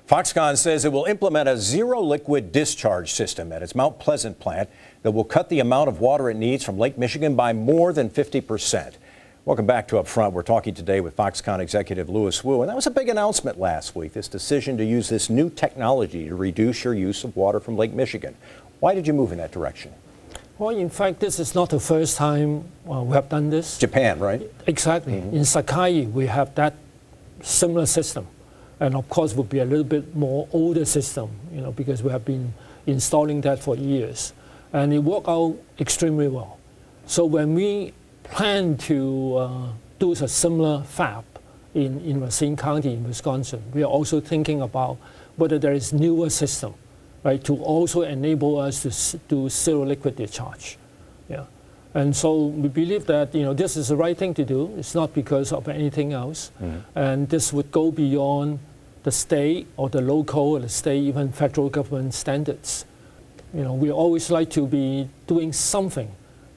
Foxconn says it will implement a zero liquid discharge system at its Mount Pleasant plant that will cut the amount of water it needs from Lake Michigan by more than 50%. Welcome back to Up Front. We're talking today with Foxconn executive Louis Wu, and that was a big announcement last week, this decision to use this new technology to reduce your use of water from Lake Michigan. Why did you move in that direction? Well, in fact, this is not the first time we have done this. Japan, right? Exactly. In Sakai, we have that similar system. And of course, it would be a little bit more older system, because we have been installing that for years. And it worked out extremely well. So when we plan to do a similar fab in Racine County in Wisconsin, we are also thinking about whether there is newer system, right, to also enable us to do zero liquid discharge. Yeah. And so we believe that this is the right thing to do. It's not because of anything else. And this would go beyond the state or the local or the state, even federal government standards. We always like to be doing something,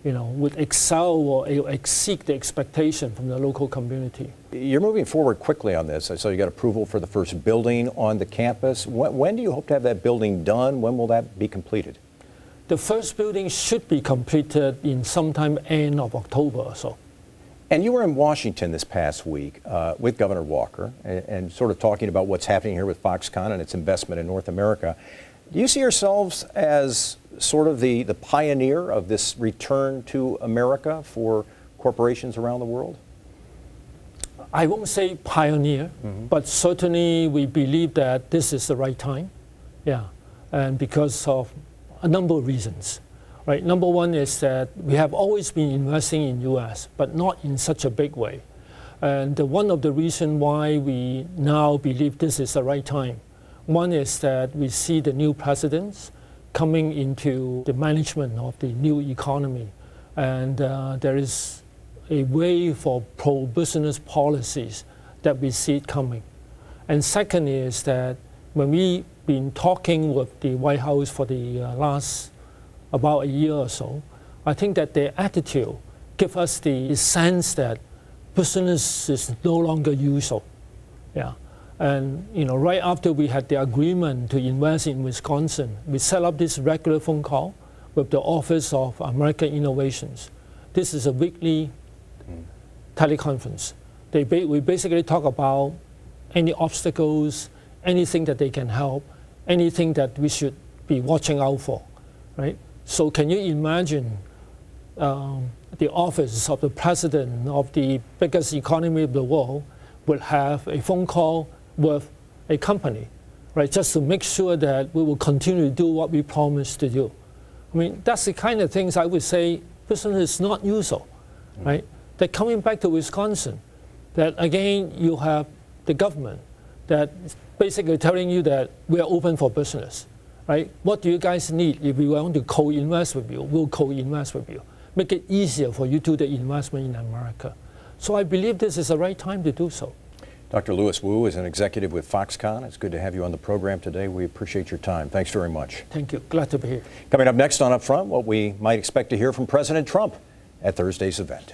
would excel or exceed the expectation from the local community. You're moving forward quickly on this. I saw you got approval for the first building on the campus. When do you hope to have that building done? When will that be completed? The first building should be completed in sometime end of October or so. And you were in Washington this past week with Governor Walker and sort of talking about what's happening here with Foxconn and its investment in North America. Do you see yourselves as sort of the pioneer of this return to America for corporations around the world? I won't say pioneer, but certainly we believe that this is the right time. Yeah, and because of a number of reasons. Right. Number one is that we have always been investing in U.S., but not in such a big way. And one of the reasons why we now believe this is the right time, one is that we see the new presidents coming into the management of the new economy. And there is a way for pro-business policies that we see it coming. And second is that when we've been talking with the White House for the last about a year or so, I think that their attitude gives us the sense that business is no longer usual. Yeah. And right after we had the agreement to invest in Wisconsin, we set up this regular phone call with the Office of American Innovations. This is a weekly teleconference. We basically talk about any obstacles, anything that they can help, anything that we should be watching out for, right? So can you imagine the office of the president of the biggest economy of the world will have a phone call with a company, right, just to make sure that we will continue to do what we promised to do. I mean, that's the kind of things I would say business is not usual, right? They're coming back to Wisconsin, that again, you have the government that is basically telling you that we are open for business. Right? What do you guys need? If we want to co-invest with you, we'll co-invest with you. Make it easier for you to do the investment in America. So I believe this is the right time to do so. Dr. Louis Wu is an executive with Foxconn. It's good to have you on the program today. We appreciate your time. Thanks very much. Thank you. Glad to be here. Coming up next on Up Front, what we might expect to hear from President Trump at Thursday's event.